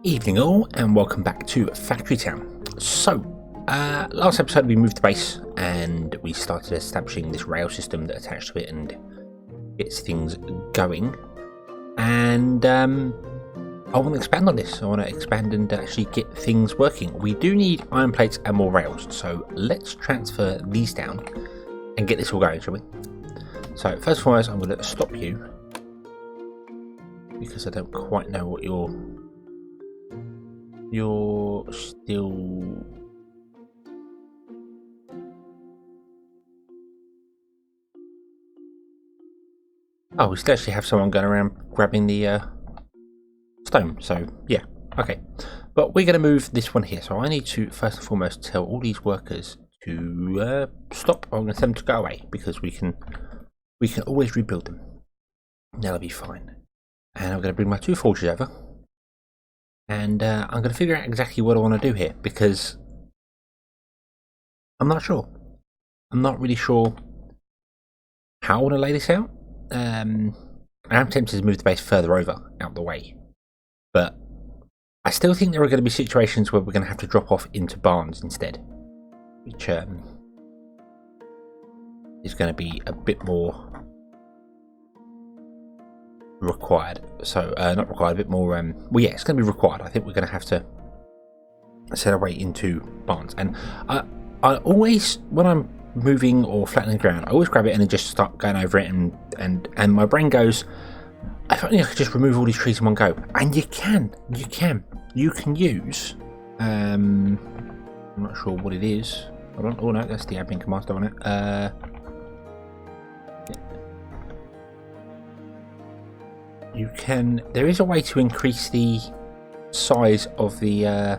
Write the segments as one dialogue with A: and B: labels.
A: Evening all, and welcome back to Factory Town. So, last episode we moved the base and we started establishing this rail system that attached to it and gets things going. And I want to expand on this. I want to expand and actually get things working. We do need iron plates and more rails, so let's transfer these down and get this all going, shall we? So first and foremost, I'm going to stop you because I don't quite know what you're still... Oh, we still actually have someone going around grabbing the stone, so yeah, okay. But we're going to move this one here, so I need to first and foremost tell all these workers to stop. I'm going to tell them to go away because we can always rebuild them. That'll be fine. And I'm going to bring my two forges over. And I'm going to figure out exactly what I want to do here, because I'm not sure. I'm not really sure how I want to lay this out. I'm tempted to move the base further over, out the way. But I still think there are going to be situations where we're going to have to drop off into barns instead. Which is going to be a bit more required. So not required, a bit more well, yeah, it's going to be required. I think we're going to have to set our way into barns. And I always, when I'm moving or flattening the ground, I always grab it and then just start going over it, and my brain goes, if only I could just remove all these trees in one go. And you can use I'm not sure what it is. Oh no, that's the admin command on it. You can, there is a way to increase the size of the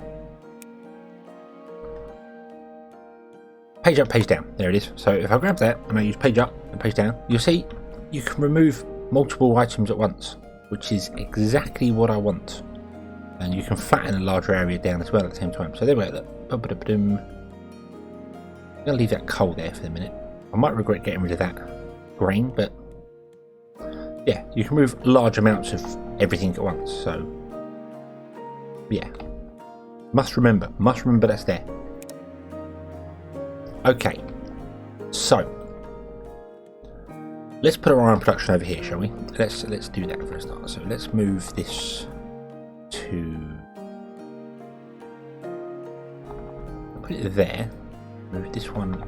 A: page up, page down. There it is. So if I grab that and I use page up and page down, you'll see you can remove multiple items at once, which is exactly what I want. And you can flatten a larger area down as well at the same time. So there we go. I'm going to leave that coal there for the minute. I might regret getting rid of that grain, but yeah, you can move large amounts of everything at once. So yeah, must remember that's there. Okay, so let's put our iron production over here, shall we? Let's do that for a start. So let's move this to, put it there. Move this one.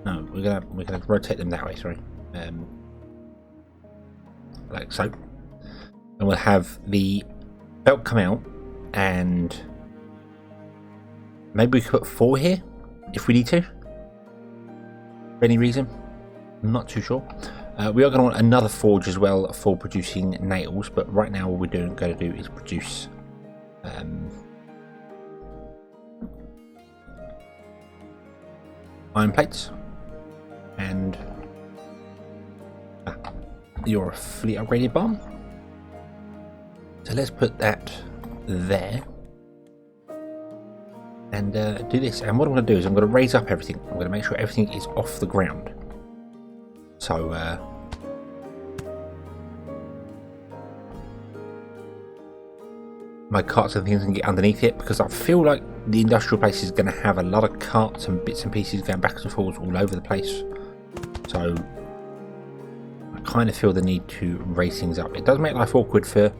A: No, we're gonna rotate them that way. Sorry, like so. And we'll have the belt come out, and maybe we could put 4 here if we need to, for any reason. I'm not too sure. We are going to want another forge as well for producing nails, but right now all we're going to do is produce iron plates. And you're a fully upgraded barn, so let's put that there and do this. And what I'm going to do is I'm going to raise up everything. I'm going to make sure everything is off the ground. So my carts and things can get underneath it, because I feel like the industrial place is going to have a lot of carts and bits and pieces going backwards and forwards all over the place. So I kind of feel the need to raise things up. It does make life awkward for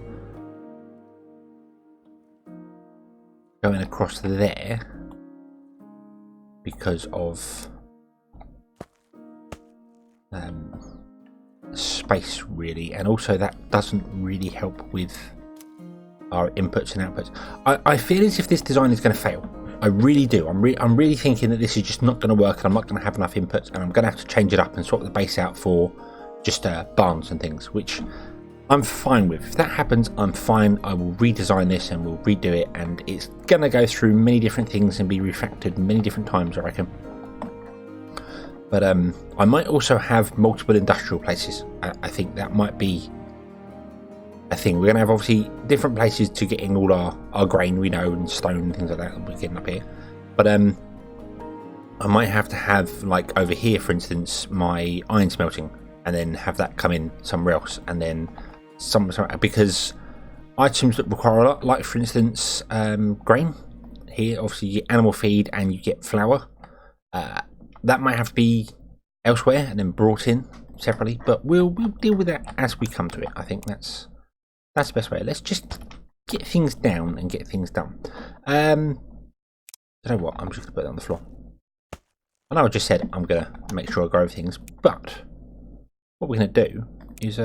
A: going across there because of space, really, and also that doesn't really help with our inputs and outputs. I feel as if this design is going to fail. I really do. I'm really thinking that this is just not going to work, and I'm not going to have enough inputs, and I'm going to have to change it up and swap the base out for just barns and things, which I'm fine with. If that happens, I'm fine. I will redesign this and we'll redo it, and it's going to go through many different things and be refactored many different times, I reckon. But I might also have multiple industrial places. I think that might be a thing. We're going to have obviously different places to get in all our grain, we know, and stone and things like that we're getting up here. But I might have to have, like over here for instance, my iron smelting, and then have that come in somewhere else, and then some, because items that require a lot, like for instance grain. Here obviously you get animal feed and you get flour. That might have to be elsewhere and then brought in separately, but we'll deal with that as we come to it. I think that's the best way. Let's just get things down and get things done. You know what, I'm just going to put that on the floor. I know I just said I'm going to make sure I grow things, but what we're going to do is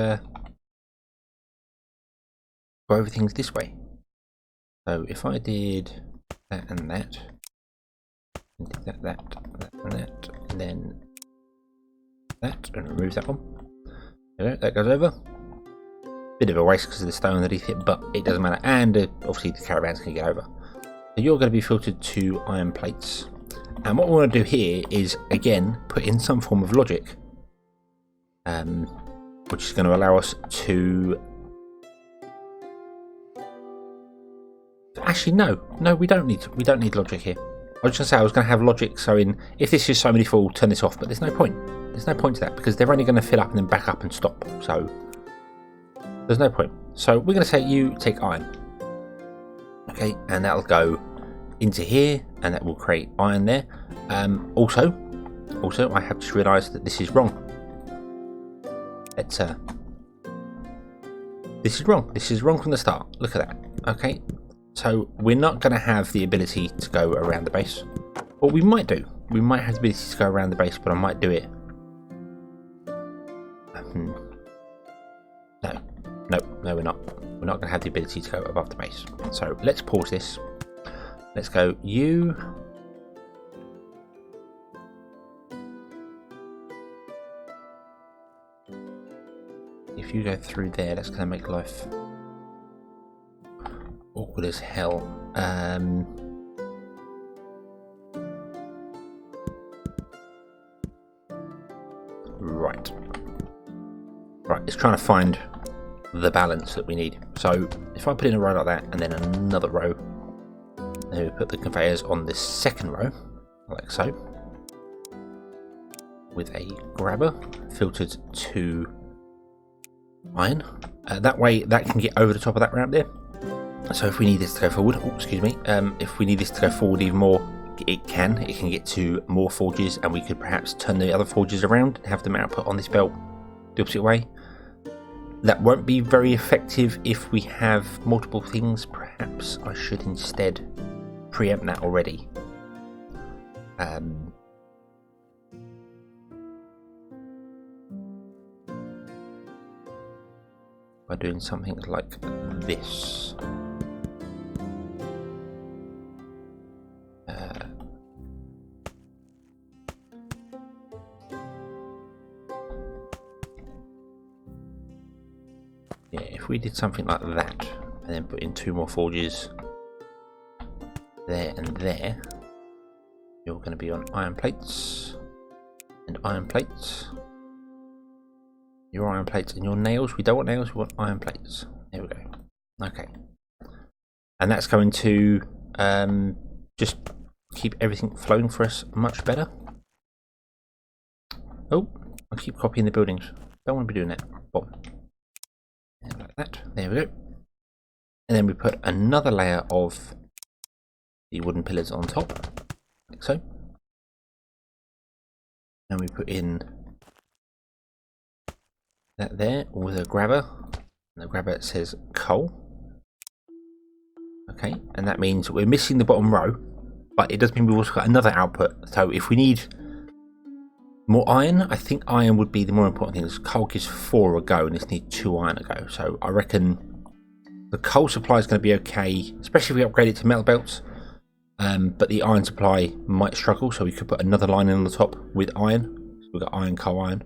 A: grow things this way. So if I did that and that, and did that and that, and then that, and remove that one. There we go, that goes over. Bit of a waste because of the stone underneath it, but it doesn't matter. And obviously the caravans can get over. So you're going to be filtered to iron plates. And what we want to do here is, again, put in some form of logic, which is going to allow us to... Actually, no, we don't need logic here. I was just going to say I was going to have logic, so if this is so many full, turn this off, but there's no point. There's no point to that because they're only going to fill up and then back up and stop. So there's no point. So we're going to say you take iron. Okay, and that'll go into here and that will create iron there. Also I have just realised that this is wrong. This is wrong. This is wrong from the start. Look at that. Okay, so we're not going to have the ability to go around the base. What we might do, we might have the ability to go around the base, but I might do it. No, we're not. We're not going to have the ability to go above the base. So let's pause this. Let's go you. If you go through there, that's going to make life awkward as hell. Right, it's trying to find the balance that we need. So if I put in a row like that and then another row, then we put the conveyors on the second row, like so, with a grabber filtered to iron. That way that can get over the top of that ramp there. So if we need this to go forward, if we need this to go forward even more, it can get to more forges, and we could perhaps turn the other forges around and have them output on this belt the opposite way. That won't be very effective if we have multiple things. Perhaps I should instead preempt that already. By doing something like this. Yeah, if we did something like that, and then put in 2 more forges there and there, you're going to be on iron plates and iron plates. Your iron plates and your nails. We don't want nails, we want iron plates. There we go. Okay. And that's going to just keep everything flowing for us much better. Oh, I keep copying the buildings. Don't want to be doing that. Boom. And like that. There we go. And then we put another layer of the wooden pillars on top, like so. And we put in that there with a grabber. And the grabber says coal. Okay, and that means we're missing the bottom row, but it does mean we've also got another output. So if we need more iron, I think iron would be the more important thing. Because coal gives 4 a go, and this needs 2 iron a go. So I reckon the coal supply is going to be okay, especially if we upgrade it to metal belts. But the iron supply might struggle, so we could put another line in on the top with iron. So we've got iron, coal, iron,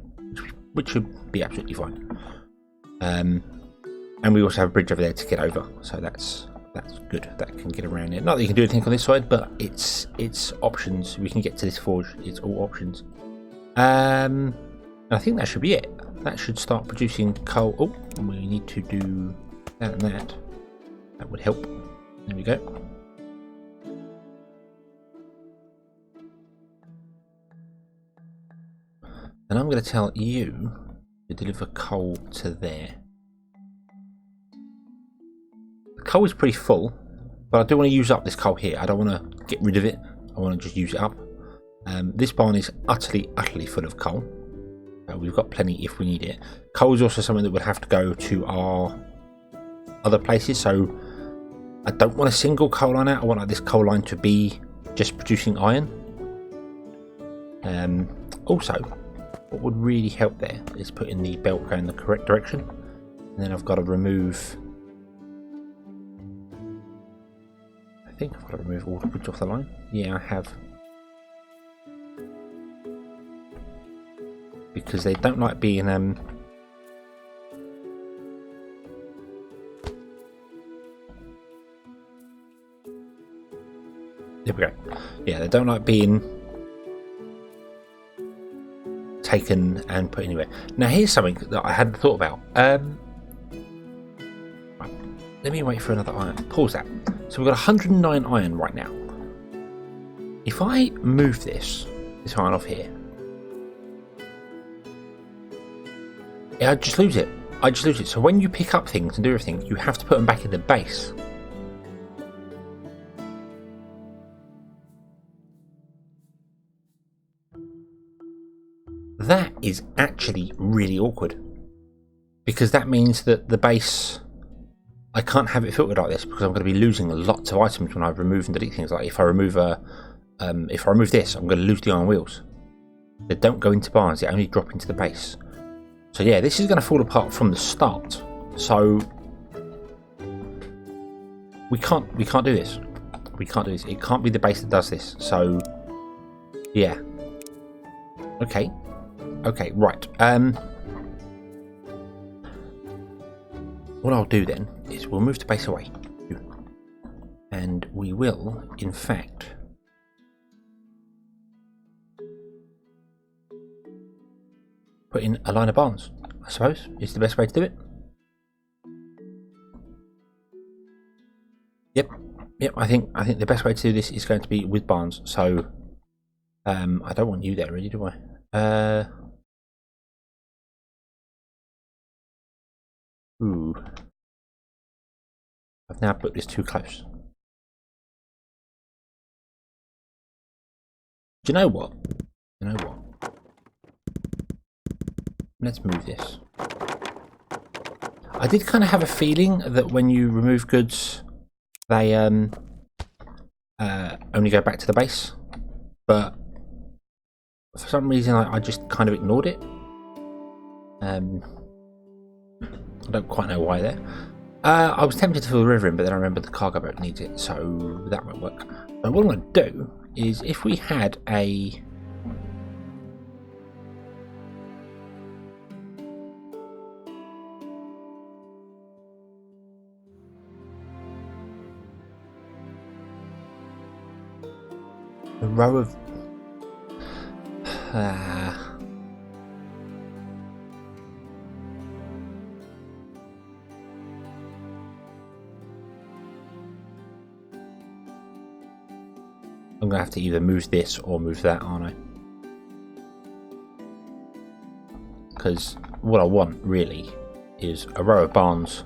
A: which should be absolutely fine. And we also have a bridge over there to get over, so that's good. That can get around it. Not that you can do anything on this side, but it's options. We can get to this forge. It's all options. I think that should be it. That should start producing coal. Oh, we need to do that and that. That would help. There we go. And I'm going to tell you to deliver coal to there. coal is pretty full, but I do want to use up this coal here. I don't want to get rid of it. I want to just use it up. This barn is utterly full of coal. We've got plenty if we need it. Coal is also something that would have to go to our other places, so I don't want a single coal line out. I want this coal line to be just producing iron. Also, what would really help there is putting the belt going in the correct direction. And then I've got to remove... I think I've got to remove all the goods off the line. Yeah, I have. Because they don't like being... There we go. Yeah, they don't like being taken and put anywhere. Now here's something that I hadn't thought about. Let me wait for another iron. Pause that. So we've got 109 iron right now. If I move this iron off here, yeah, I just lose it. So when you pick up things and do everything, you have to put them back in the base. That is actually really awkward, because that means that the base, I can't have it filtered like this, because I'm going to be losing lots of items when I remove and delete things. Like if I remove this, I'm going to lose the iron wheels. They don't go into barns; they only drop into the base. So yeah, this is going to fall apart from the start. So we can't do this. We can't do this. It can't be the base that does this. So yeah. Okay. Okay, right. What I'll do then is we'll move the base away. And we will, in fact, put in a line of barns, I suppose, is the best way to do it. Yep, I think the best way to do this is going to be with barns. So I don't want you there really, do I? Ooh. I've now put this too close. Do you know what? Let's move this. I did kind of have a feeling that when you remove goods, they only go back to the base, but for some reason I just kind of ignored it. I don't quite know why there. I was tempted to fill the river in, but then I remembered the cargo boat needs it, so that won't work. But what I'm going to do is, if we had a... a row of... I'm going to have to either move this or move that, aren't I? Because what I want, really, is a row of barns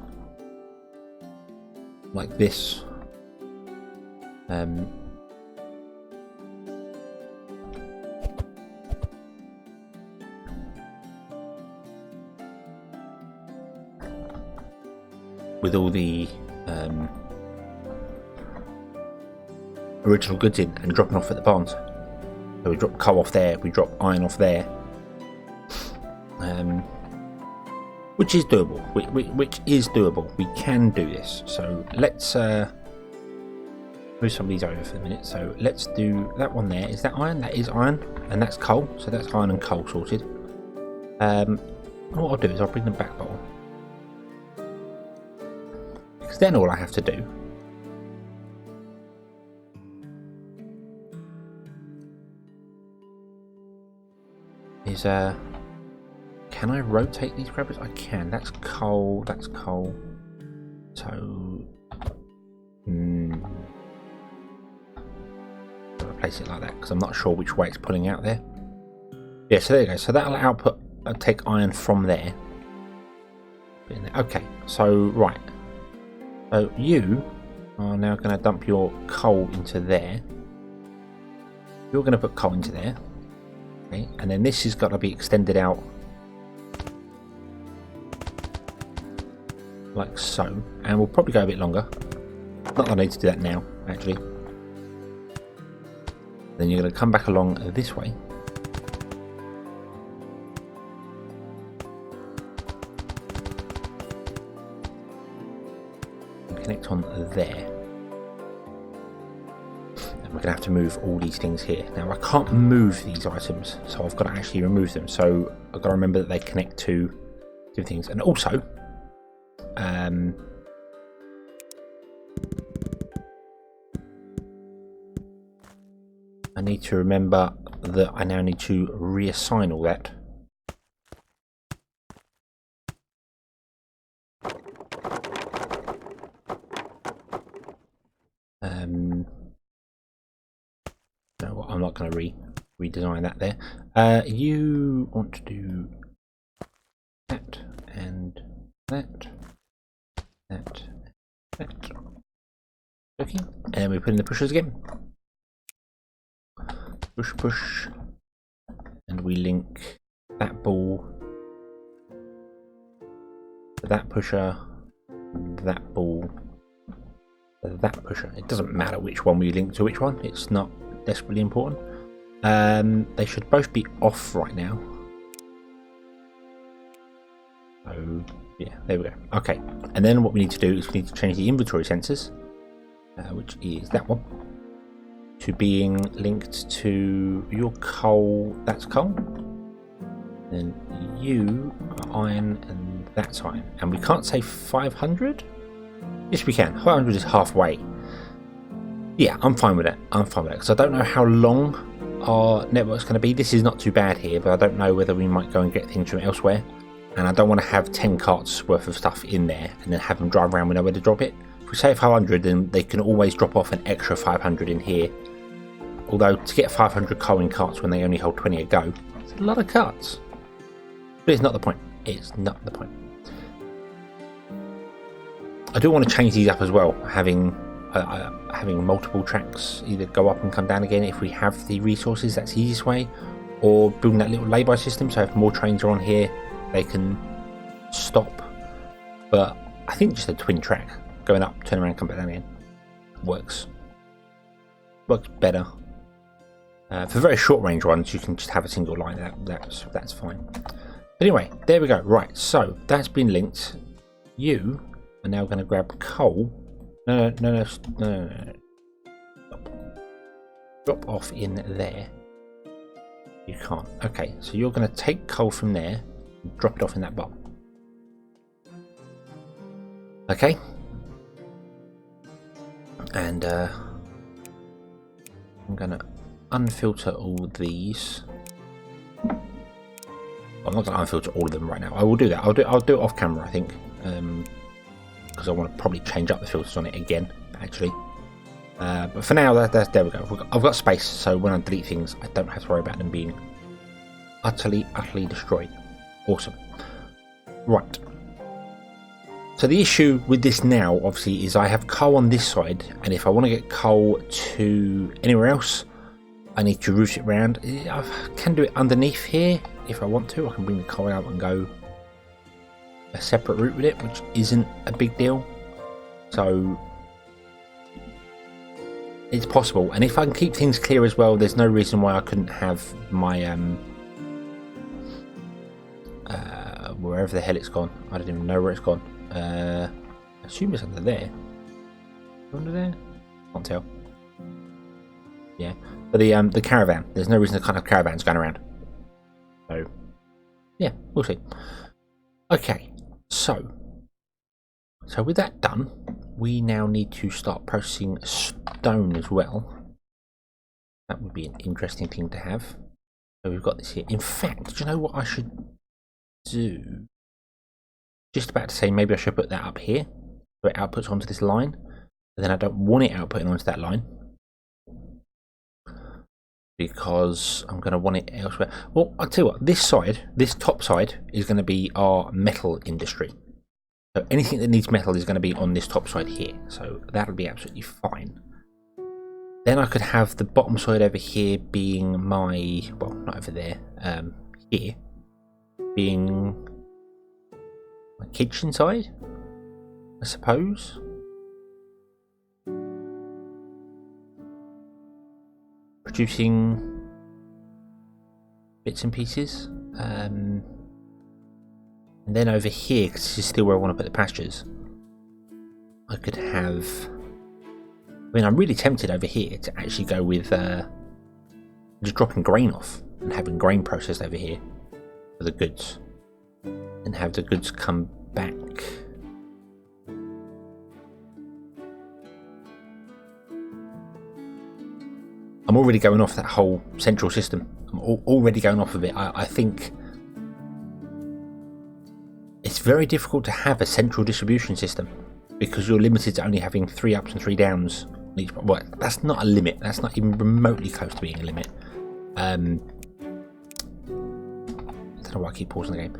A: like this. With all the original goods in and dropping off at the barns. So we drop coal off there, we drop iron off there, which is doable. Which is doable. We can do this. So let's move some of these over for a minute. So let's do that one there. Is that iron? That is iron, and that's coal. So that's iron and coal sorted. What I'll do is I'll bring them back bottom, because then all I have to do is can I rotate these grabbers? I can. That's coal, that's coal. So replace it like that, because I'm not sure which way it's pulling out there. Yeah, so there you go. So that'll output, take iron from there. Okay, so right. So you are now going to dump your coal into there. You're going to put coal into there. Okay, and then this has got to be extended out like so, and we'll probably go a bit longer. Not that I need to do that now, actually. Then you're going to come back along this way. And connect on there. And we're going to have to move all these things here. Now I can't move these items, so I've got to actually remove them. So I've got to remember that they connect to different things. And also, I need to remember that I now need to reassign all that. No, I'm not going to redesign that there. You want to do that and that, that. Okay, and we put in the pushers again. Push, and we link that ball to that pusher, that ball to that pusher. It doesn't matter which one we link to which one, it's not desperately important. They should both be off right now. So yeah, there we go. Okay, and then what we need to do is we need to change the inventory sensors, which is that one, to being linked to your coal. That's coal. Then you are iron, and that's iron. And we can't say 500. Yes, we can. 500 is halfway. Yeah, I'm fine with it. I'm fine with it because I don't know how long our network's going to be. This is not too bad here, but I don't know whether we might go and get things from elsewhere. And I don't want to have 10 carts worth of stuff in there and then have them drive around with nowhere to drop it. If we say 500, then they can always drop off an extra 500 in here. Although to get 500 coal in carts when they only hold 20 a go, it's a lot of carts. But it's not the point. It's not the point. I do want to change these up as well, having multiple tracks either go up and come down again if we have the resources. That's the easiest way. Or building that little lay-by system, so if more trains are on here, they can stop. But I think just a twin track, going up, turn around, come back down again, works better. For very short range ones, you can just have a single line. That's fine. But anyway, there we go. Right, so that's been linked. You are now going to grab coal. No. Drop off in there. You can't. Okay, so you're going to take coal from there and drop it off in that bowl. Okay. And I'm going to unfilter all these. I'm not going to unfilter all of them right now. I will do that. I'll do it off camera, I think, because I want to probably change up the filters on it again, actually. But for now, there we go. I've got space, so when I delete things, I don't have to worry about them being utterly destroyed. Awesome. Right. So the issue with this now, obviously, is I have coal on this side, and if I want to get coal to anywhere else, I need to route it around. I can do it underneath here if I want to. I can bring the coal out and go a separate route with it, which isn't a big deal. So it's possible, and if I can keep things clear as well, there's no reason why I couldn't have my wherever the hell it's gone. I don't even know where it's gone. I assume it's under there. Under there? Can't tell. Yeah, but the caravan. There's no reason to kind of caravans going around. So yeah, we'll see. Okay, so with that done, we now need to start processing stone as well. That would be an interesting thing to have. So we've got this here. In fact, do you know what I should do? Just about to say maybe I should put that up here, so it outputs onto this line, but then I don't want it outputting onto that line because I'm going to want it elsewhere. Well, I'll tell you what, this side, this top side, is going to be our metal industry. So anything that needs metal is going to be on this top side here. So that'll be absolutely fine. Then I could have the bottom side over here being my, well, not over there, here, being my kitchen side, I suppose. Producing bits and pieces. And then over here, because this is still where I want to put the pastures, I could have... I mean, I'm really tempted over here to actually go with just dropping grain off and having grain processed over here for the goods. And have the goods come back. I'm already going off that whole central system. I'm already going off of it. I think it's very difficult to have a central distribution system because you're limited to only having 3 ups and 3 downs. Well, that's not a limit. That's not even remotely close to being a limit. I don't know why I keep pausing the game.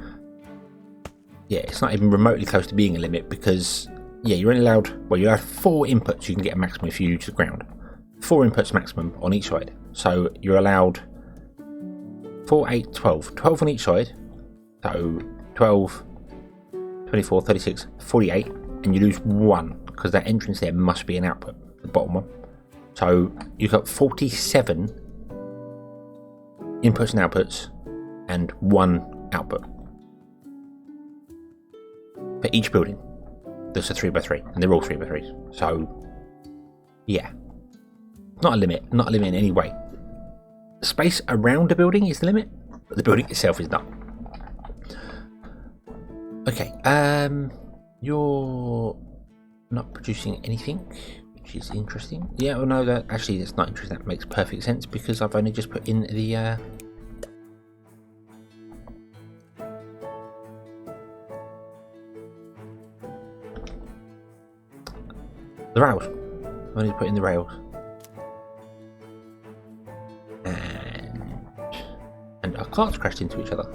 A: Yeah, it's not even remotely close to being a limit because, yeah, you're only allowed, well, you have 4 inputs you can get a maximum if you use the ground. 4 inputs maximum on each side. So you're allowed 4, 8, 12. 12 on each side. So 12, 24, 36, 48. And you lose 1 because that entrance there must be an output, the bottom one. So you've got 47 inputs and outputs and 1 output for each building. There's a 3x3 and they're all 3x3s. So yeah, not a limit, not a limit in any way. The space around a building is the limit, but the building itself is not. Okay, you're not producing anything, which is interesting. Yeah, well, no, that actually that's not interesting. That makes perfect sense because I've only just put in the rails. I've only put in the rails, and our carts crashed into each other.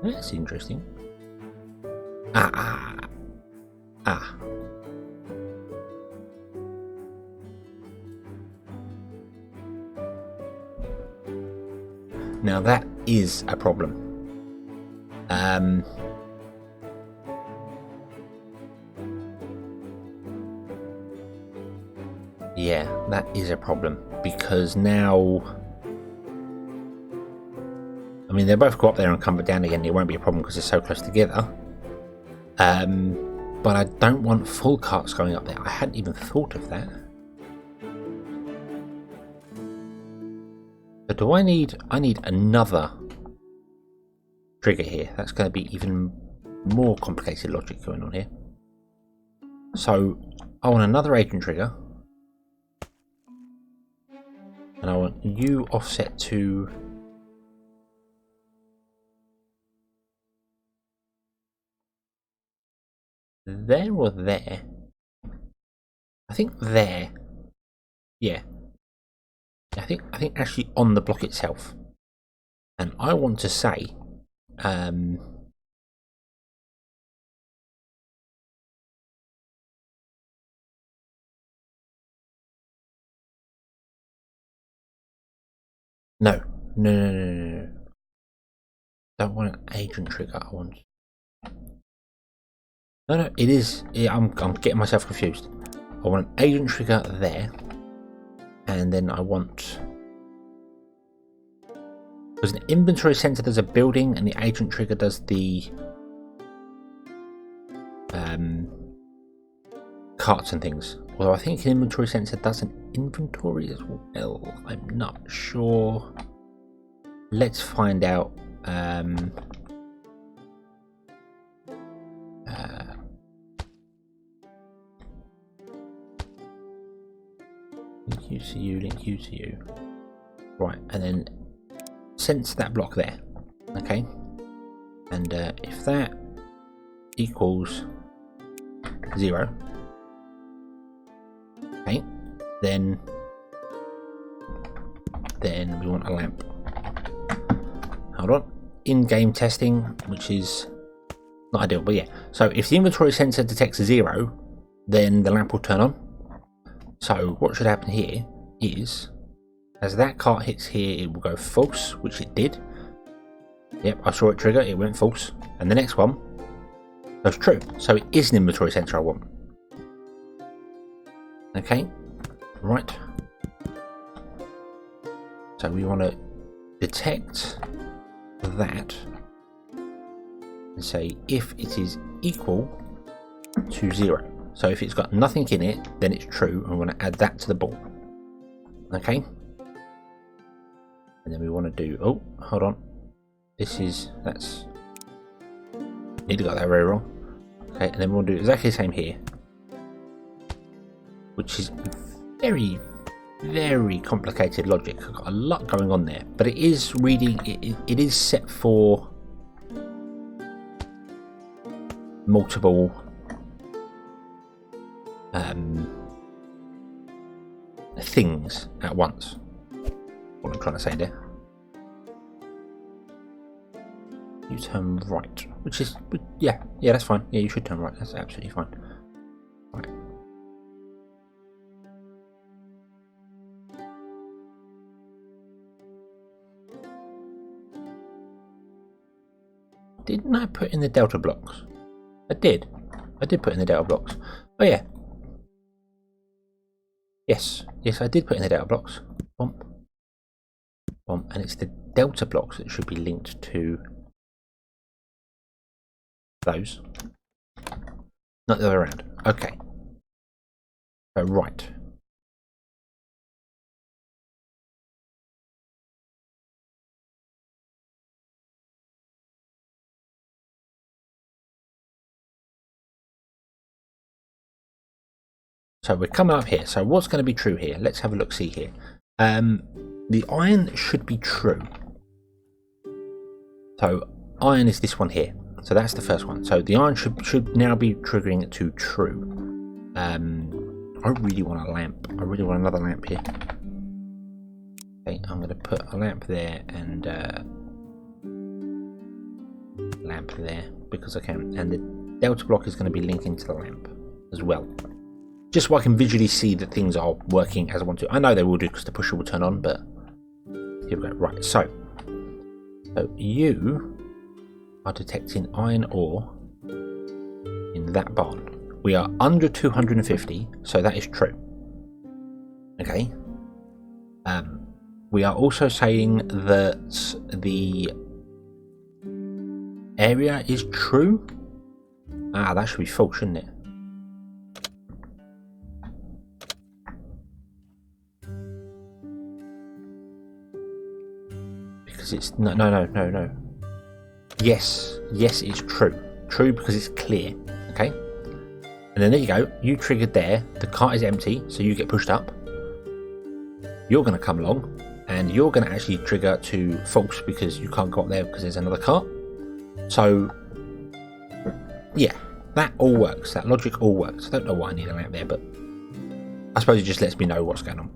A: That's interesting. Ah. Now that is a problem. Yeah, that is a problem because now, I mean, they'll both go up there and come back down again. It won't be a problem because they're so close together. But I don't want full carts going up there. I hadn't even thought of that. But do I need another trigger here? That's going to be even more complicated logic going on here. So I want another agent trigger. And I want you offset to there or there? I think there. Yeah. I think actually on the block itself. And I want to say No. Don't want an agent trigger. I want. No, it is. Yeah, I'm getting myself confused. I want an agent trigger there, and then I want. Because an inventory sensor does a building, and the agent trigger does the carts and things. Although I think an inventory sensor does an inventory as well. I'm not sure. Let's find out. Link UCU, link UCU. Right, and then sense that block there. Okay, and if that equals 0. Okay, then we want a lamp. Hold on. In-game testing, which is Not ideal, but yeah. So if the inventory sensor detects a 0, then the lamp will turn on. So what should happen here is, as that cart hits here, it will go false, which it did. Yep, I saw it trigger, it went false. And the next one goes true. So it is an inventory sensor I want. Okay, right. So we want to detect that and say if it is equal to 0. So if it's got nothing in it, then it's true, and we want to add that to the ball. Okay. And then we want to do, oh, hold on. That's, nearly got that very wrong. Okay, and then we'll do exactly the same here, which is very, very complicated logic. I've got a lot going on there, but it is reading, it is set for multiple things at once. What I'm trying to say there. You turn right, which is, yeah, that's fine. Yeah, you should turn right. That's absolutely fine. Right. Didn't I put in the delta blocks? I did put in the delta blocks. Oh yeah. Yes, I did put in the delta blocks. Bump. Bump. And it's the delta blocks that should be linked to those. Not the other way around. Okay. So right. So we're coming up here. So what's going to be true here? Let's have a look. See here. The iron should be true. So iron is this one here. So that's the first one. So the iron should now be triggering it to true. I really want a lamp. I really want another lamp here. Okay, I'm going to put a lamp there and lamp there because I can. And the delta block is going to be linking to the lamp as well. Just so I can visually see that things are working as I want to. I know they will do because the pusher will turn on, but here we go. Right, so you are detecting iron ore in that barn. We are under 250, so that is true. Okay. We are also saying that the area is true. Ah, that should be false, shouldn't it? Because it's no. Yes, it's true. True because it's clear. Okay. And then there you go. You triggered there. The cart is empty, so you get pushed up. You're going to come along, and you're going to actually trigger to false because you can't go up there because there's another cart. So, yeah, that all works. That logic all works. I don't know why I need a lamp there, but I suppose it just lets me know what's going on.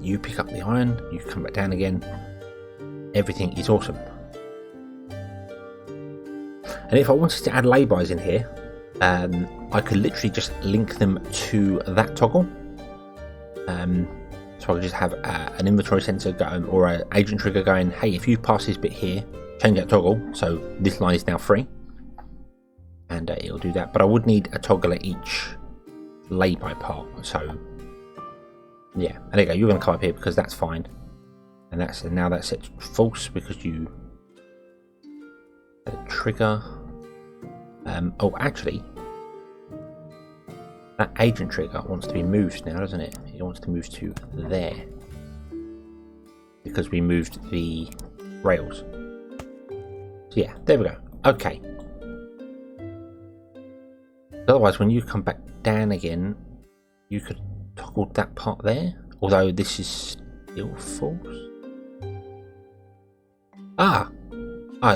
A: You pick up the iron, you come back down again. Everything is awesome. And if I wanted to add laybys in here, I could literally just link them to that toggle. So I could just have an inventory sensor going, or an agent trigger going, hey, if you pass this bit here, change that toggle, so this line is now free. And it'll do that. But I would need a toggle at each lay-by part. So, yeah. And there you go, you're going to come up here because that's fine. And now that's set false because you trigger. Oh, actually, that agent trigger wants to be moved now, doesn't it? It wants to move to there because we moved the rails. So yeah, there we go. Okay. Otherwise, when you come back down again, you could toggle that part there. Although this is still false.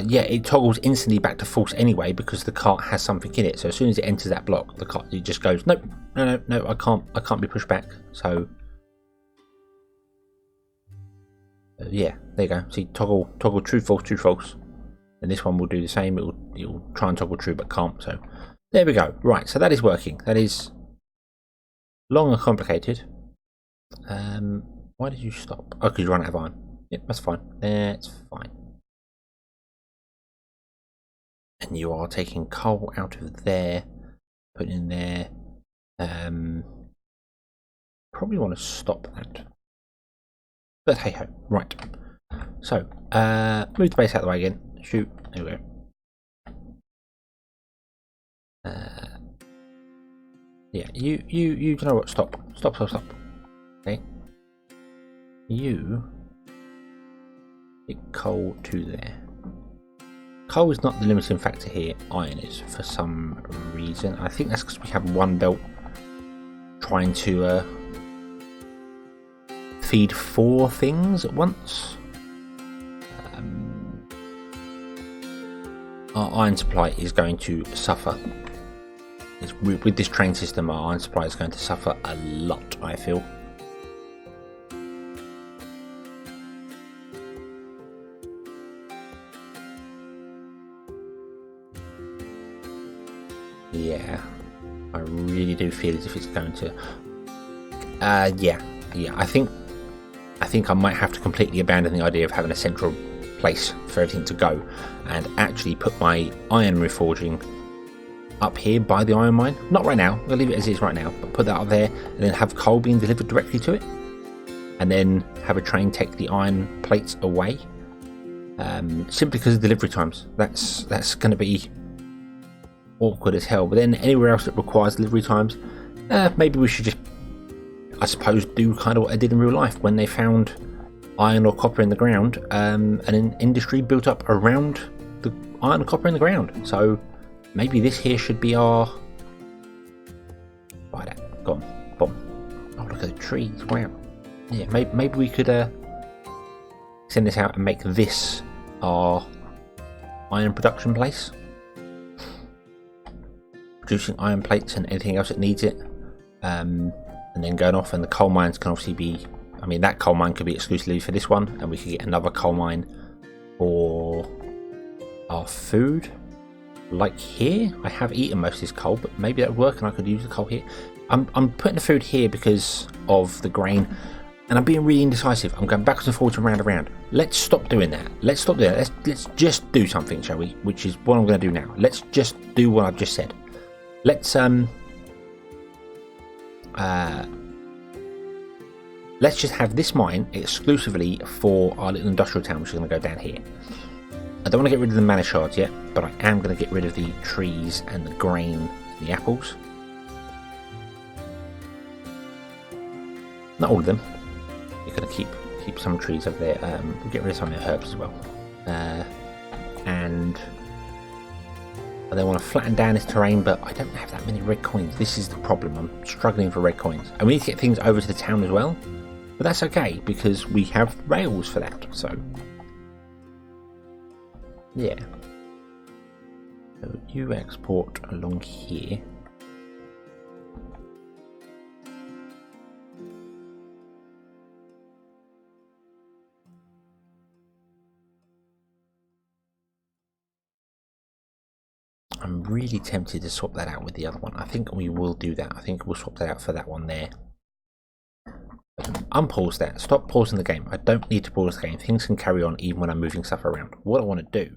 A: Yeah, it toggles instantly back to false anyway because the cart has something in it. So as soon as it enters that block, the cart it just goes, nope, no, I can't be pushed back. So yeah, there you go. See, toggle true false. And this one will do the same. It'll try and toggle true but can't. So there we go. Right, so that is working. That is long and complicated. Why did you stop? Oh, because you run out of iron. Yep, that's fine. That's fine. And you are taking coal out of there, putting in there. Probably want to stop that. But hey ho. Right. So, move the base out of the way again. Shoot. There we go. Yeah, you know what? Stop. Okay. You get coal to there. Coal is not the limiting factor here. Iron is for some reason. I think that's because we have one belt trying to feed 4 things at once. Our iron supply is going to suffer. With this train system, our iron supply is going to suffer a lot, I feel. Yeah, I really do feel as if it's going to. Yeah. I think I might have to completely abandon the idea of having a central place for everything to go, and actually put my iron reforging up here by the iron mine. Not right now. We'll leave it as is right now, but put that up there, and then have coal being delivered directly to it, and then have a train take the iron plates away. Simply because of delivery times. That's going to be awkward as hell. But then anywhere else that requires delivery times, maybe we should just, I suppose, do kind of what I did in real life when they found iron or copper in the ground, and an industry built up around the iron and copper in the ground. So maybe this here should be our. Right, gone, boom. Oh, look at the trees! Wow. Yeah, maybe we could send this out and make this our iron production place, producing iron plates and anything else that needs it. And then going off, and the coal mines can obviously be, I mean, that coal mine could be exclusively for this one, and we could get another coal mine for our food. Like here, I have eaten most of this coal, but maybe that would work and I could use the coal here. I'm putting the food here because of the grain, and I'm being really indecisive. I'm going backwards and forwards and round and round. Let's stop doing that. Let's stop doing that. Let's just do something, shall we? Which is what I'm going to do now. Let's just do what I've just said. Let's just have this mine exclusively for our little industrial town, which is going to go down here. I don't want to get rid of the mana shards yet, but I am going to get rid of the trees and the grain and the apples. Not all of them. You're going to keep some trees over there. We'll get rid of some of the herbs as well. And I don't want to flatten down this terrain, but I don't have that many red coins. This is the problem. I'm struggling for red coins. And we need to get things over to the town as well. But that's okay, because we have rails for that. So, yeah. So you export along here. I'm really tempted to swap that out with the other one. I think we will do that. I think we'll swap that out for that one there. Unpause that. Stop pausing the game. I don't need to pause the game. Things can carry on even when I'm moving stuff around. What I want to do.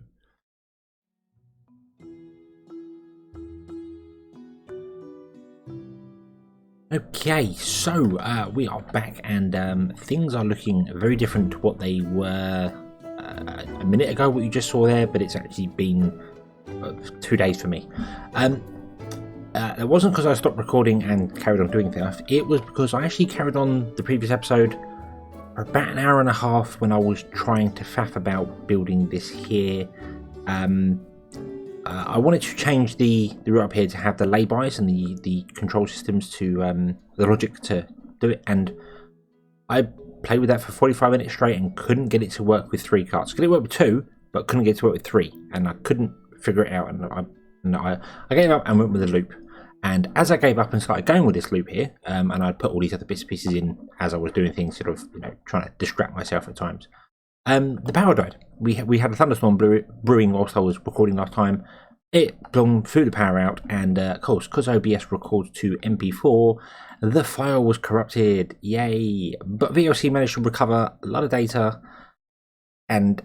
A: Okay, so we are back, and things are looking very different to what they were a minute ago, what you just saw there, but it's actually been 2 days for me. It wasn't because I stopped recording and carried on doing stuff. It was because I actually carried on the previous episode for about an hour and a half when I was trying to faff about building this here. I wanted to change the route up here to have the laybys and the control systems to the logic to do it, and I played with that for 45 minutes straight and couldn't get it to work with 3 carts. Could it work with 2, but couldn't get it to work with 3, and I couldn't figure it out, and I gave up and went with a loop. And as I gave up and started going with this loop here, and I'd put all these other bits and pieces in as I was doing things, sort of, trying to distract myself at times, The power died. We had a thunderstorm brewing whilst I was recording last time. It threw the power out, and of course, because OBS records to MP4, the file was corrupted. Yay! But VLC managed to recover a lot of data, and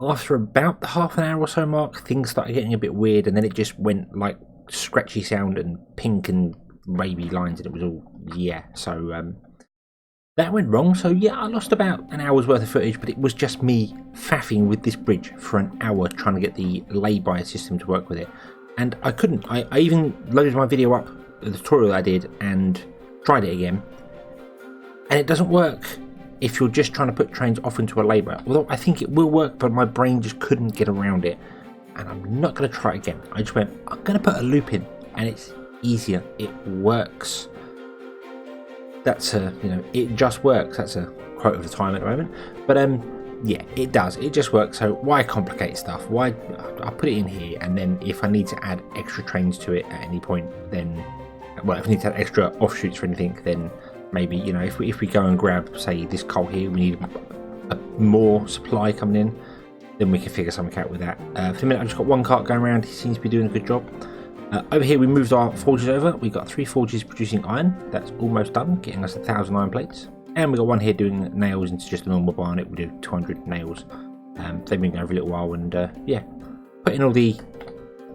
A: after about the half an hour or so mark, things started getting a bit weird, and then it just went like scratchy sound and pink and wavy lines, and it was all so that went wrong. So yeah, I lost about an hour's worth of footage, but it was just me faffing with this bridge for an hour trying to get the lay-by system to work with it, and I couldn't. I even loaded my video up, the tutorial I did, and tried it again, and it doesn't work if you're just trying to put trains off into a lay-by. Although I think it will work, but my brain just couldn't get around it, and I'm not going to try it again. I just went, I'm going to put a loop in, and it's easier. It works. That's it just works. That's a quote of the time at the moment. But yeah, it does. It just works. So why complicate stuff? Why? I'll put it in here, and then if I need to add extra trains to it at any point, then well, if I need to add extra offshoots for anything, then maybe if we go and grab, say, this coal here, we need a more supply coming in, then we can figure something out with that. For the minute, I've just got one cart going around. He seems to be doing a good job. Over here we moved our forges over. We've got 3 forges producing iron. That's almost done, getting us 1,000 iron plates. And we've got one here doing nails into just a normal barn. It will do 200 nails. They've been going for a little while, and yeah, putting all the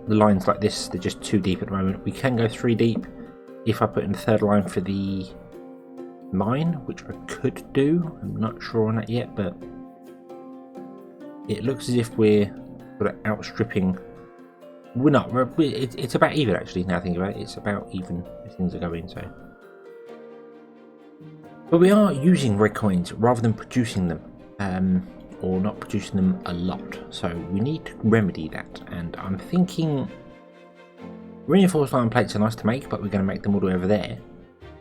A: lines like this, they're just 2 deep at the moment. We can go 3 deep if I put in the 3rd line for the mine, which I could do. I'm not sure on that yet, but it looks as if we're sort of outstripping. We're not. It's about even, actually. Now I think about it, it's about even as things are going. So, but we are using red coins rather than producing them, or not producing them a lot. So we need to remedy that. And I'm thinking reinforced iron plates are nice to make, but we're going to make them all the way over there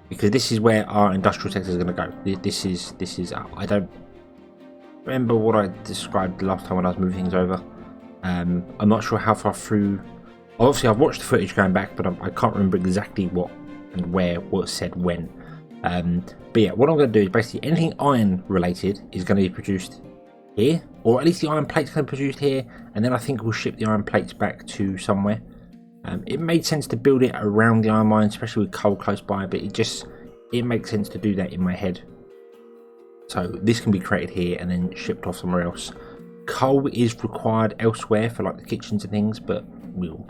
A: because this is where our industrial sector is going to go. This is. I don't remember what I described the last time when I was moving things over. I'm not sure how far through. Obviously, I've watched the footage going back, but I can't remember exactly what and where was said when. But yeah, what I'm going to do is basically anything iron related is going to be produced here, or at least the iron plates going to be produced here, and then I think we'll ship the iron plates back to somewhere. It made sense to build it around the iron mine, especially with coal close by, but it makes sense to do that in my head. So this can be created here and then shipped off somewhere else. Coal is required elsewhere for like the kitchens and things, but we'll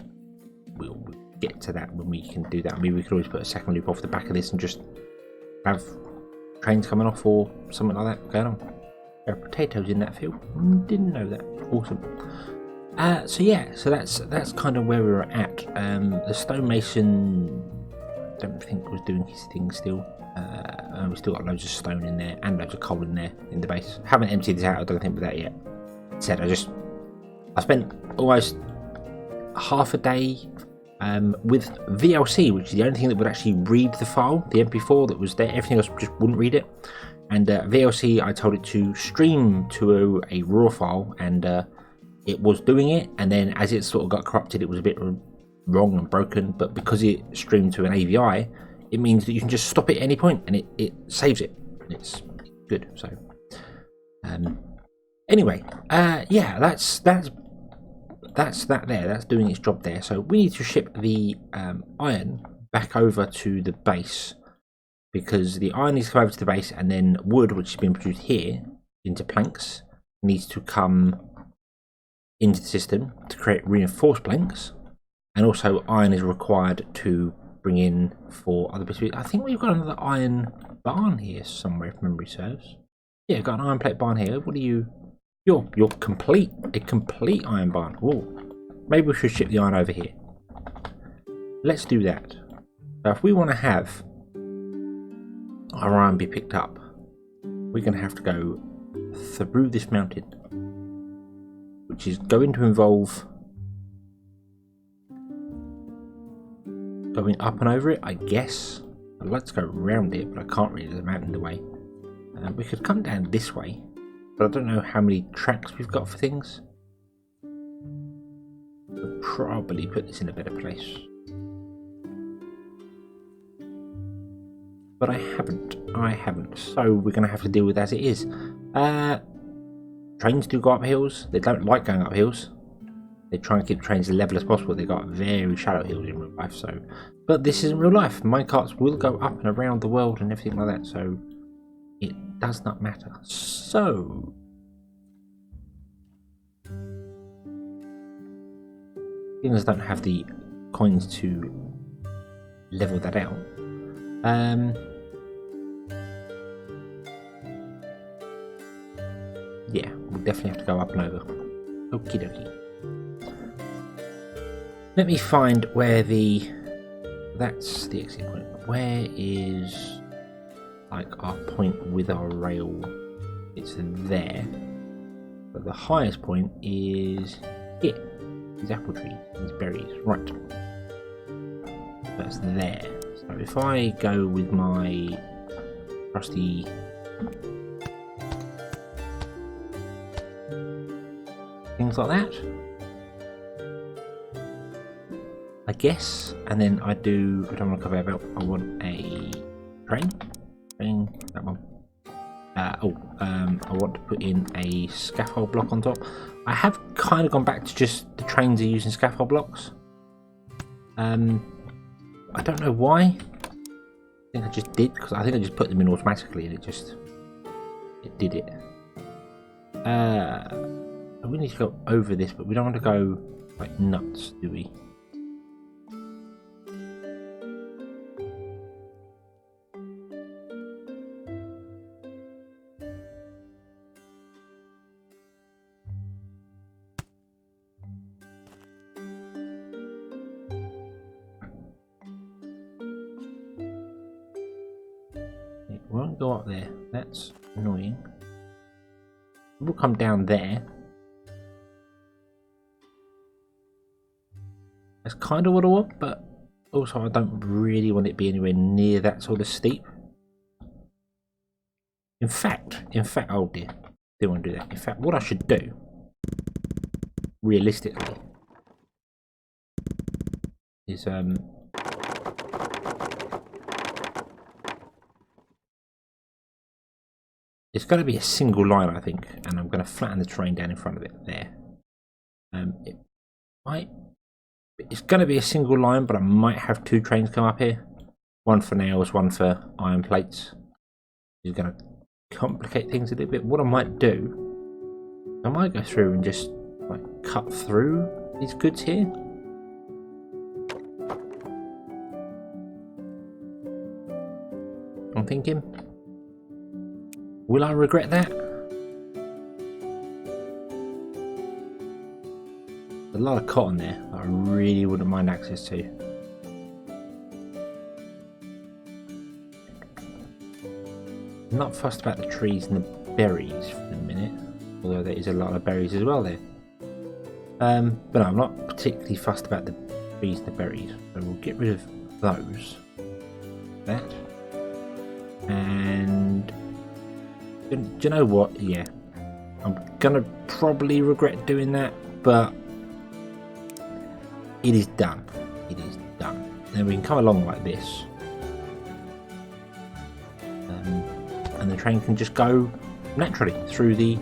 A: get to that when we can do that. I mean, we could always put a second loop off the back of this and just have trains coming off or something like that going on. There are potatoes in that field. Didn't know that. Awesome. So yeah, so that's kind of where we were at. The stonemason, I don't think was doing his thing still. We still got loads of stone in there and loads of coal in there in the base. Haven't emptied this out, I don't think, with that yet. Said I spent almost half a day with VLC, which is the only thing that would actually read the file, the MP4 that was there. Everything else just wouldn't read it. And VLC, I told it to stream to a raw file, and it was doing it. And then as it sort of got corrupted, it was a bit wrong and broken. But because it streamed to an AVI, it means that you can just stop it at any point, and it saves it. It's good. So. Anyway, yeah, that's that there. That's doing its job there. So we need to ship the iron back over to the base because the iron needs to come over to the base, and then wood, which has been produced here into planks, needs to come into the system to create reinforced planks, and also iron is required to bring in for other bits. I think we've got another iron barn here somewhere, if memory serves. Yeah, we've got an iron plate barn here. What are you? You're a complete iron barn. Oh, maybe we should ship the iron over here. Let's do that. So if we want to have our iron be picked up, we're going to have to go through this mountain, which is going to involve going up and over it, I guess. I'd like to go around it, but I can't really. There's a mountain in the way. We could come down this way, but I don't know how many tracks we've got for things. I'll probably put this in a better place. But I haven't. So we're going to have to deal with it as it is. trains do go up hills. They don't like going up hills. They try and keep trains as level as possible. They got very shallow hills in real life. So, but this isn't real life. Minecarts will go up and around the world and everything like that. So it does not matter. So things don't have the coins to level that out. Yeah, we'll definitely have to go up and over. Okie dokie. Let me find where that's the exit point. Where is like our point with our rail? It's there. But the highest point is here. These apple trees, these berries. Right. That's there. So if I go with my trusty things like that, I guess, and then I don't want a conveyor belt, I want a train, that one. I want to put in a scaffold block on top. I have kind of gone back to just the trains are using scaffold blocks. I don't know why. I think I just did, because I think I just put them in automatically and it did it. We need to go over this, but we don't want to go like nuts, do we? It won't go up there. That's annoying. It will come down there. That's kind of what I want, but also I don't really want it to be anywhere near that sort of steep. In fact, oh dear, didn't want to do that. In fact, what I should do, realistically, is it's going to be a single line, I think, and I'm going to flatten the train down in front of it there. It's going to be a single line, but I might have two trains come up here. One for nails, one for iron plates. It's going to complicate things a little bit. What I might do, I might go through and just like cut through these goods here. I'm thinking, will I regret that? A lot of cotton there that I really wouldn't mind access to. I'm not fussed about the trees and the berries for the minute, although there is a lot of berries as well there. But no, I'm not particularly fussed about the trees and the berries, so we'll get rid of those. That. And do you know what? Yeah, I'm gonna probably regret doing that, but it is done. It is done. Then we can come along like this, and the train can just go naturally through the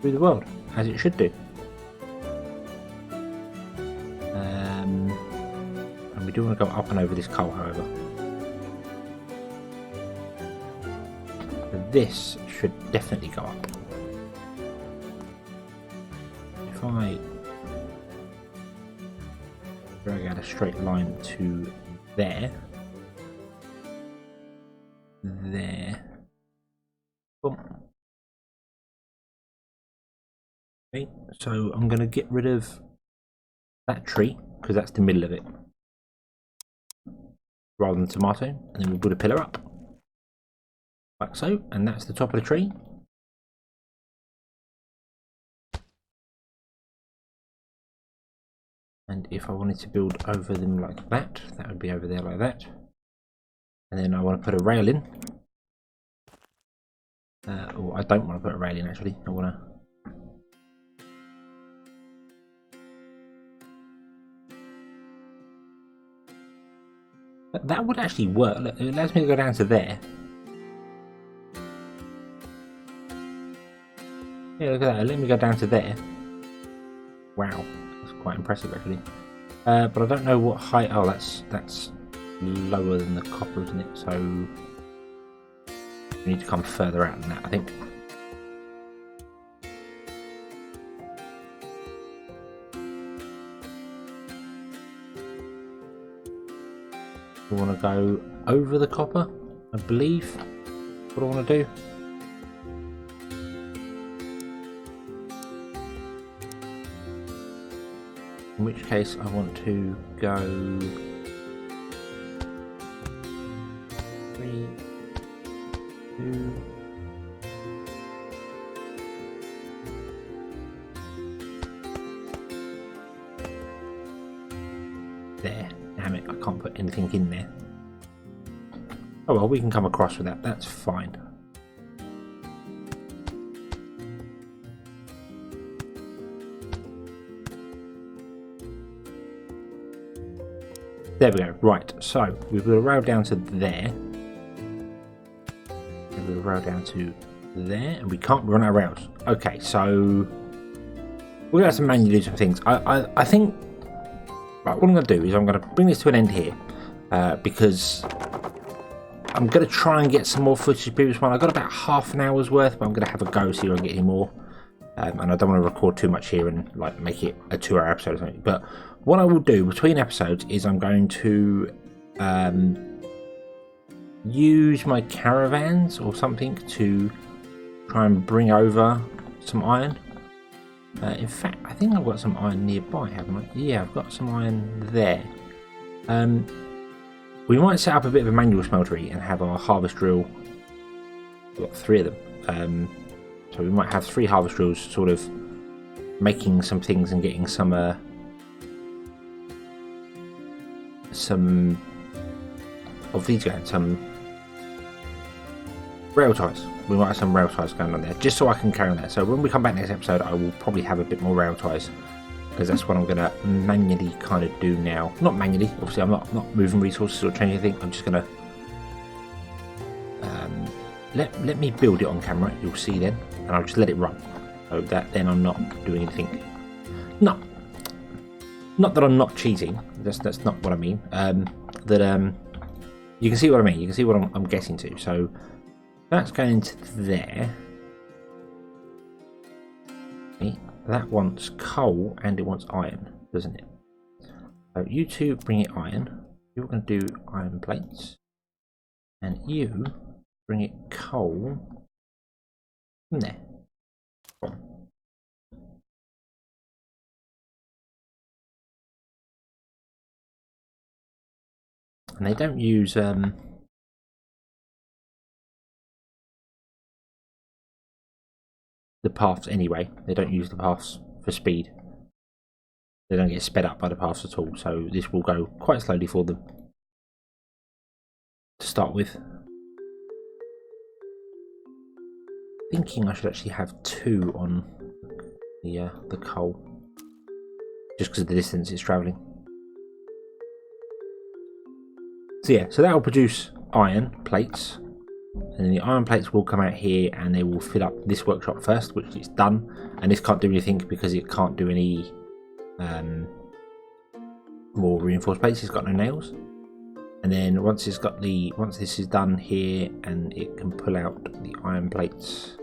A: world as it should do. And we do want to go up and over this coal, however. So this should definitely go up. If I drag out a straight line to there. Boom. Okay, so I'm going to get rid of that tree because that's the middle of it, rather than tomato, and then we'll put a pillar up like so, and that's the top of the tree. And if I wanted to build over them like that, that would be over there like that. And then I want to put a rail in. Or I don't want to put a rail in actually. I want to. But that would actually work. Look, it allows me to go down to there. Yeah, look at that. Let me go down to there. Wow, that's quite impressive actually. But I don't know what height. Oh, that's lower than the copper, isn't it? So we need to come further out than that, I think. We want to go over the copper, I believe. What I want to do. In which case I want to go 3, 2. There. Damn it, I can't put anything in there. Oh well, we can come across with that, that's fine. There we go, right, so we've got a rail down to there. And we've got a rail down to there, and we can't run out of rails. Okay, so we're going to have to manually do some things. I think right, what I'm going to do is I'm going to bring this to an end here, because I'm going to try and get some more footage of the previous one. I got about half an hour's worth, but I'm going to have a go, see if I can get any more. And I don't want to record too much here and like make it a 2-hour episode or something. But what I will do between episodes is I'm going to use my caravans or something to try and bring over some iron. In fact, I think I've got some iron nearby, haven't I? Yeah, I've got some iron there. We might set up a bit of a manual smeltery and have our harvest drill. We've got 3 of them. So we might have 3 harvest drills sort of making some things and getting some of these going, some rail ties. We might have some rail ties going on there, just so I can carry on that. So when we come back next episode, I will probably have a bit more rail ties, because that's what I'm going to manually kind of do now. Not manually, obviously I'm not moving resources or changing anything. I'm just going to let me build it on camera, you'll see then, and I'll just let it run. So that then I'm not doing anything. Not that I'm not cheating, that's not what I mean. You can see what I mean, you can see what I'm getting to. So that's going into there. Okay. That wants coal and it wants iron, doesn't it? So you two bring it iron. You're going to do iron plates, and you bring it coal from there. And they don't use the paths anyway. They don't use the paths for speed. They don't get sped up by the paths at all, so this will go quite slowly for them to start with. Thinking I should actually have 2 on the coal, just because of the distance it's travelling. So yeah, so that will produce iron plates, and then the iron plates will come out here and they will fill up this workshop first, which is done. And this can't do anything because it can't do any more reinforced plates. It's got no nails. And then once this is done here, and it can pull out the iron plates,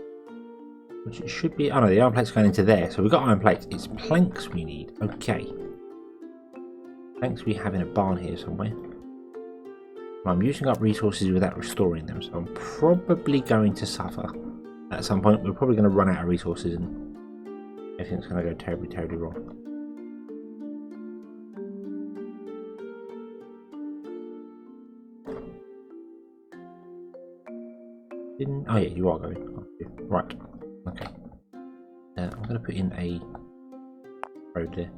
A: which it should be. Oh no, the iron plates going into there. So we've got iron plates. It's planks we need. Okay, planks we have in a barn here somewhere. I'm using up resources without restoring them, so I'm probably going to suffer at some point. We're probably going to run out of resources and everything's going to go terribly, terribly wrong. Oh yeah, you are going. Right. Okay. I'm going to put in a road there.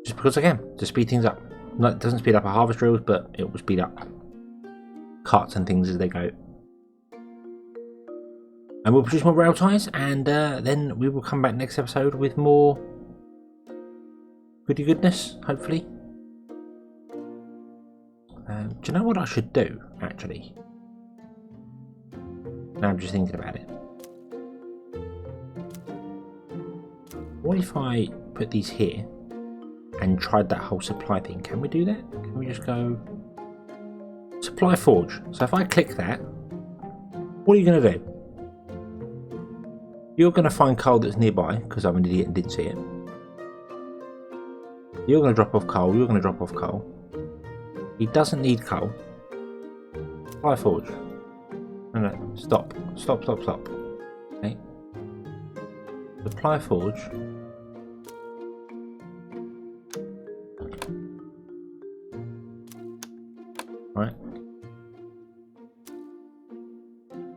A: Just because I can, to speed things up. No, it doesn't speed up our harvest drills, but it will speed up carts and things as they go. And we'll produce more rail ties, and then we will come back next episode with more goody goodness, hopefully. Do you know what I should do, actually? Now I'm just thinking about it. What if I put these here and tried that whole supply thing? Can we do that? Can we just go supply forge? So if I click that, what are you going to do? You're going to find coal that's nearby because I'm an idiot and didn't see it. You're going to drop off coal. You're going to drop off coal. He doesn't need coal. Supply forge. No, stop. Stop. Okay. Supply forge. Right.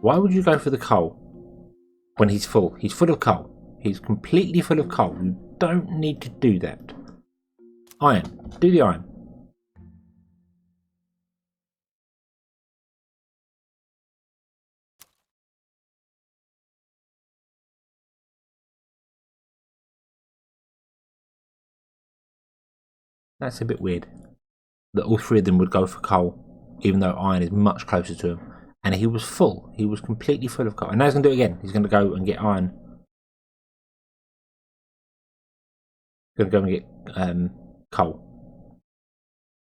A: Why would you go for the coal when he's full? He's full of coal. He's completely full of coal. You don't need to do that. Iron. Do the iron. That's a bit weird. That all three of them would go for coal, even though iron is much closer to him. And he was full. He was completely full of coal. And now he's going to do it again. He's going to go and get iron. He's going to go and get coal.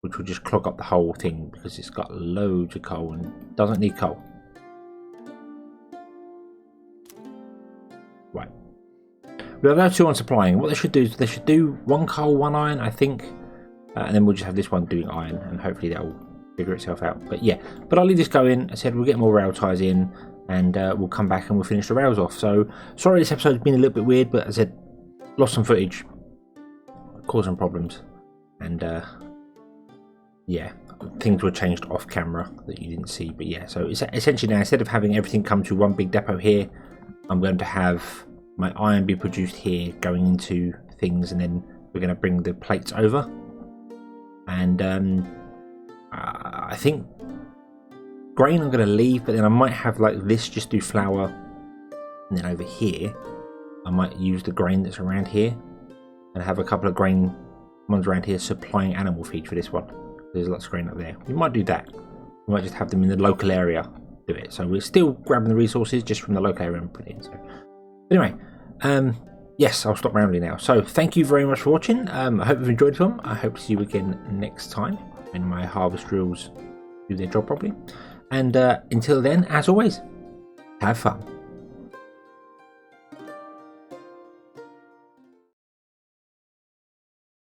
A: Which will just clog up the whole thing because it's got loads of coal and doesn't need coal. Right. We'll have those two on supplying. What they should do is they should do one coal, one iron, I think. And then we'll just have this one doing iron and hopefully that'll figure itself out. But yeah, but I'll leave this going. I said we'll get more rail ties in and we'll come back and we'll finish the rails off. So sorry this episode's been a little bit weird, but as I said, lost some footage, causing problems. And yeah, things were changed off camera that you didn't see. But yeah, so it's essentially now instead of having everything come to one big depot here, I'm going to have my iron be produced here going into things, and then we're going to bring the plates over. And I think grain I'm going to leave, but then I might have like this just do flour, and then over here I might use the grain that's around here and have a couple of grain ones around here supplying animal feed for this one. There's lots of grain up there. We might do that. We might just have them in the local area do it. So we're still grabbing the resources just from the local area and put it in. So anyway, yes, I'll stop rambling now. So thank you very much for watching. I hope you've enjoyed this one. I hope to see you again next time when my harvest drills do their job properly. And until then, as always, have fun.